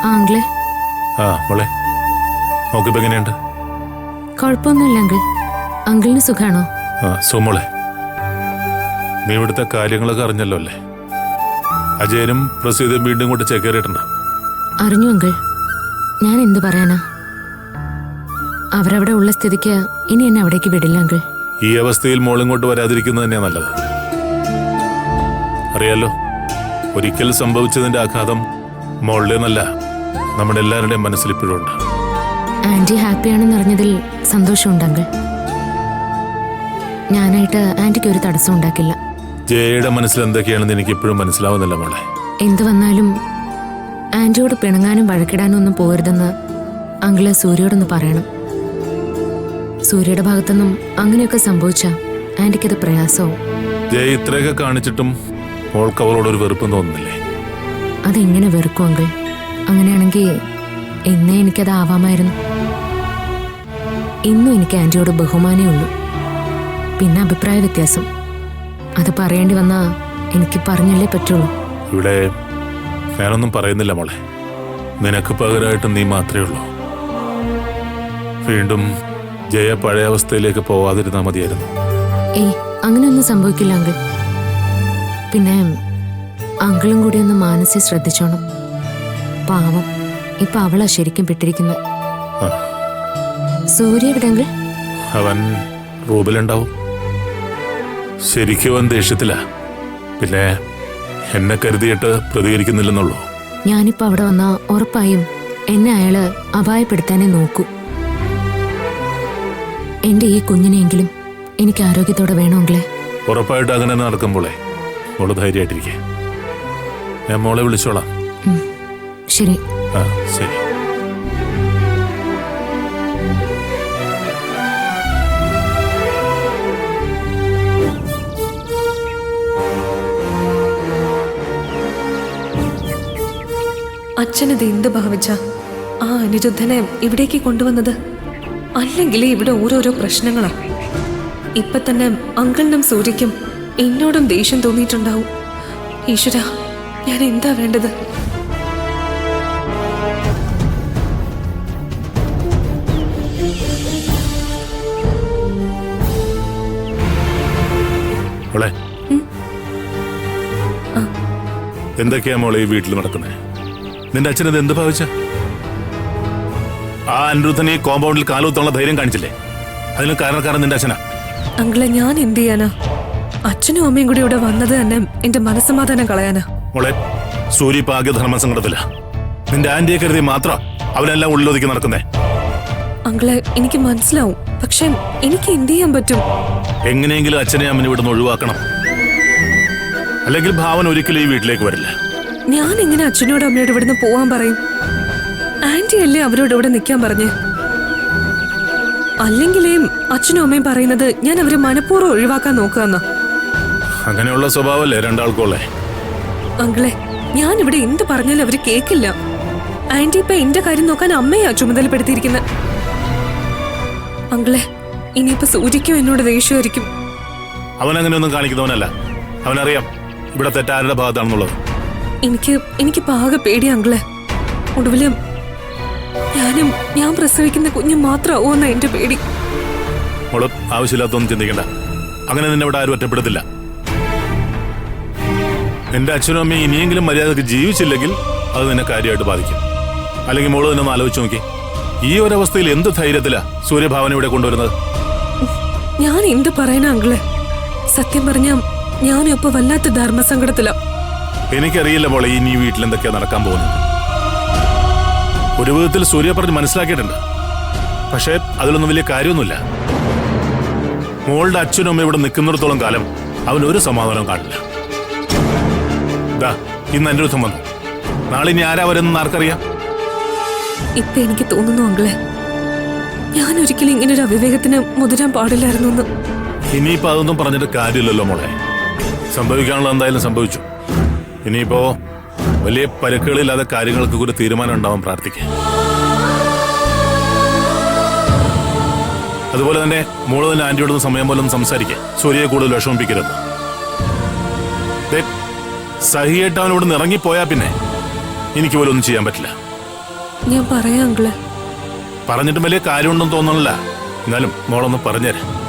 അങ്കിളെ. ആ മോളെ, നോക്കിപ്പോ എങ്ങനെയുണ്ട്? കുഴപ്പമൊന്നുമില്ല അങ്കിൾ. അങ്കിളിന് സുഖാണോ? ആ സുമോളെ, നീ ഇവിടുത്തെ കാര്യങ്ങളൊക്കെ അറിഞ്ഞല്ലോ അല്ലേ? അജയനും പ്രസീതും വീണ്ടും കൊണ്ട് ചേക്കേറിയിട്ടുണ്ട്. അറിഞ്ഞു അങ്കിൾ. ഞാൻ എന്തു പറയാനാ? അവരവിടെ ഉള്ള സ്ഥിതിക്ക് ഇനി എന്നെ അവിടേക്ക് വിടില്ല അങ്കിൾ. ഈ അവസ്ഥയിൽ മോളിങ്ങോട്ട് വരാതിരിക്കുന്നത് തന്നെയാ നല്ലത്. അറിയാലോ, ഒരിക്കൽ സംഭവിച്ചതിന്റെ ആഘാതം മോളുടെ നല്ല നമ്മുടെ എല്ലാവരുടെയും മനസ്സിലിപ്പോഴും ഉണ്ട്. ആന്റി ഹാപ്പിയാണെന്ന് അറിഞ്ഞതിൽ സന്തോഷമുണ്ട് അങ്കിൾ. ഞാനായിട്ട് ആന്റിക്ക് ഒരു തടസ്സം ഉണ്ടാക്കില്ല. ജയയുടെ മനസ്സിൽ എന്തൊക്കെയാണെന്ന് എനിക്ക് ഇപ്പോഴും മനസ്സിലാവുന്നില്ല മോളെ. എന്തു വന്നാലും ആന്റിയോട് പിണങ്ങാനും വഴക്കിടാനും ഒന്നും പോരുതെന്ന് അങ്കിള് സൂര്യയോടൊന്ന് പറയണം. സൂര്യയുടെ ഭാഗത്തുനിന്നും അങ്ങനെയൊക്കെ സംഭവിച്ചാ ആന്റിക്കത് പ്രയാസവും. ജയ ഇത്രയൊക്കെ കാണിച്ചിട്ടും മോൾക്ക് അവളോടൊരു വെറുപ്പം തോന്നുന്നില്ലേ? അതെങ്ങനെ വെറുക്കും അങ്കിൾ? അങ്ങനെയാണെങ്കിൽ എന്നേ എനിക്കത് ആവാമായിരുന്നു. ഇന്നും എനിക്ക് ആന്റിയോട് ബഹുമാനേ ഉള്ളൂ. പിന്നെ അഭിപ്രായ വ്യത്യാസം, അത് പറയേണ്ടി വന്നാ എനിക്ക് പറഞ്ഞല്ലേ പറ്റുള്ളൂ. ഇവിടെ ഞാനൊന്നും പറയുന്നില്ല മോളെ. നിനക്ക് പകരമായിട്ട് നീ മാത്രമേ ഉള്ളൂ. വീണ്ടും ജയ പഴയ അവസ്ഥയിലേക്ക് പോവാതിരുന്നാ മതിയായിരുന്നു. ഏയ്, അങ്ങനെയൊന്നും സംഭവിക്കില്ല അങ്കിൾ. പിന്നെ അങ്കിളും കൂടി ഒന്ന് മാനസിക ശ്രദ്ധിച്ചോണം. പാവം, ഇപ്പൊ അവളാ ശരിക്കും പെട്ടിരിക്കുന്നത്. സൂര്യ എവിടെ അങ്കിൾ? അവൻ റൂമിലുണ്ടാവും. ശരിക്കും അവൻ ദേഷ്യത്തില. പിന്നെ എന്നെ കരുതിയിട്ട് പ്രതികരിക്കുന്നില്ലെന്നുള്ളൂ. ഞാനിപ്പോ അവിടെ വന്നാ ഉറപ്പായും എന്നെ അയാള് അപായപ്പെടുത്താനേ നോക്കൂ. എന്റെ ഈ കുഞ്ഞിനെങ്കിലും എനിക്ക് ആരോഗ്യത്തോടെ വേണമെങ്കിലേ. ഉറപ്പായിട്ട് അങ്ങനെ നടക്കുമ്പോളേ മോള് ധൈര്യമായിട്ടിരിക്കേ. ഞാൻ മോളെ വിളിച്ചോളാം. ശരി. ആ ശരി. അച്ഛനത് എന്ത് ഭാവിച്ച ആ അനിരുദ്ധനെ ഇവിടേക്ക് കൊണ്ടുവന്നത്? അല്ലെങ്കിൽ ഇവിടെ ഓരോരോ പ്രശ്നങ്ങളാ. ഇപ്പൊ തന്നെ അങ്കിളിനും സൂര്യയ്ക്കും എന്നോടും ദേഷ്യം തോന്നിയിട്ടുണ്ടാവും. ഈശ്വര, ഞാൻ എന്താ വേണ്ടത്? മോളെ, എന്തൊക്കെയാ മോളെ ഈ വീട്ടിൽ നടക്കുന്നത്? നിന്റെ അച്ഛനത് എന്ത് ഭാവിച്ച? ആ അനിരുദ്ധനെ കോമ്പൗണ്ടിൽ കാലൂത്തുള്ള ധൈര്യം കാണിച്ചില്ലേ? അതിന് കാരണക്കാരൻ നിന്റെ അച്ഛനാ. അങ്കിളെ, ഞാൻ എന്ത് ചെയ്യാനാ? അച്ഛനും അമ്മയും കൂടി ഇവിടെ വന്നത് തന്നെ എന്റെ മനസ്സമാധാനം കളയാനാ. മോളെ, സൂര്യ ഇപ്പൊ ആകെ ധർമ്മസങ്കടത്തില. നിന്റെ ആന്റിയെ കരുതി മാത്രം അവനെല്ലാം ഉള്ളിലൊതുക്കി നടക്കുന്നേ. അങ്കിളെ, എനിക്ക് മനസ്സിലാവും. പക്ഷെ എനിക്ക് എന്ത് ചെയ്യാൻ പറ്റും? എങ്ങനെയെങ്കിലും അച്ഛനെ അമ്മനെ ഇവിടുന്ന് ഒഴിവാക്കണം. അല്ലെങ്കിൽ ഭാവന ഒരിക്കലും ഈ വീട്ടിലേക്ക് വരില്ല. ഞാൻ എങ്ങനെ അച്ഛനോട് അമ്മയോട് ഇവിടുന്ന് പോവാൻ പറയും? ആന്റി അല്ലേ അവരോട് ഇവിടെ നിൽക്കാൻ പറഞ്ഞ്. അല്ലെങ്കിലേ അച്ഛനും അമ്മയും പറയുന്നത് ഞാൻ അവരെ മനഃപൂർവ്വം ഒഴിവാക്കാൻ നോക്കുകയെന്നാ. അങ്ങനെയുള്ള സ്വഭാവമല്ലേ രണ്ടാൾക്കുള്ളേ? അങ്കിളെ, ഞാൻ ഇവിടെ എന്ത് പറഞ്ഞാലും അവര് കേക്കില്ല. ആന്റി ഇപ്പൊ എന്റെ കാര്യം നോക്കാൻ അമ്മയാ ചുമതലപ്പെടുത്തിയിരിക്കുന്നത്. അങ്കിളെ, ഇനിയിപ്പോ സൂര്യക്കും എന്നോട് ദേഷ്യമായിരിക്കും. അവൻ അങ്ങനെയൊന്നും കാണിക്കുന്നവനല്ല. അവനറിയാം ഇവിടെ തെറ്റാരുടെ ഭാഗത്താണെന്നുള്ളത്. എനിക്ക് പാക പേടിയാ അങ്കിളെ. ഒടുവില് ഞാൻ പ്രസവിക്കുന്ന കുഞ്ഞ് മാത്രമാവുമെന്ന എന്റെ പേടി. മോള് ആവശ്യമില്ലാത്തൊന്നും ചിന്തിക്കണ്ട. അങ്ങനെ നിന്നെ ഇവിടെ ആരും ഒറ്റപ്പെടുത്തില്ല. നിന്റെ അച്ഛനും അമ്മയും ഇനിയെങ്കിലും മര്യാദക്ക് ജീവിച്ചില്ലെങ്കിൽ അത് നിന്നെ കാര്യമായിട്ട് ബാധിക്കും. അല്ലെങ്കിൽ മോള് തന്നെ ഒന്ന് ആലോചിച്ച് നോക്കി. ഈ ഒരവസ്ഥയിൽ എന്ത് ധൈര്യത്തിലാ സൂര്യഭാവന ഇവിടെ കൊണ്ടുവരുന്നത്? ഞാൻ എന്ത് പറയാനാ അങ്കിളെ? സത്യം പറഞ്ഞാ ഞാനും ഇപ്പൊ വല്ലാത്ത ധർമ്മസങ്കടത്തിലാ. എനിക്കറിയില്ല മോളെ ഇനി വീട്ടിൽ എന്തൊക്കെയാ നടക്കാൻ പോകുന്നത്. ഒരു വിധത്തിൽ സൂര്യ പറഞ്ഞ് മനസ്സിലാക്കിയിട്ടുണ്ട്. പക്ഷേ അതിലൊന്നും വലിയ കാര്യമൊന്നുമില്ല. മോളുടെ അച്ഛനും അമ്മ ഇവിടെ നിൽക്കുന്നിടത്തോളം കാലം അവൻ ഒരു സമാധാനം കാണില്ല. ഇന്ന് അനിരുദ്ധം വന്നു. നാളെ ഇനി ആരാ വരുന്നെന്ന് ആർക്കറിയാം? ഇപ്പൊ എനിക്ക് തോന്നുന്നു അങ്കിളെ, ഞാൻ ഒരിക്കലും ഇങ്ങനൊരു അവിവേകത്തിന് മുതിരാൻ പാടില്ലായിരുന്നു. ഇനിയിപ്പോ അതൊന്നും പറഞ്ഞിട്ട് കാര്യമില്ലല്ലോ മോളെ. സംഭവിക്കാനുള്ള എന്തായാലും സംഭവിച്ചു. ഇനിയിപ്പോ വലിയ പരുക്കുകളില്ലാതെ കാര്യങ്ങൾക്ക് ഒരു തീരുമാനം ഉണ്ടാവാൻ പ്രാർത്ഥിക്കുക. അതുപോലെ തന്നെ മോള് തന്നെ ആന്റിയോടൊന്ന് സമയം പോലെ ഒന്ന് സംസാരിക്കുക. സൂര്യയെ കൂടുതൽ വിഷമിപ്പിക്കരുത്. സഹിയായിട്ട് അവനോട് ഇറങ്ങിപ്പോയാൽ പിന്നെ എനിക്ക് പോലും ഒന്നും ചെയ്യാൻ പറ്റില്ല. ഞാൻ പറയാം അങ്കിള്. പറഞ്ഞിട്ടും വലിയ കാര്യമുണ്ടെന്ന് തോന്നണില്ല. എന്നാലും മോളൊന്ന് പറഞ്ഞുതരാം.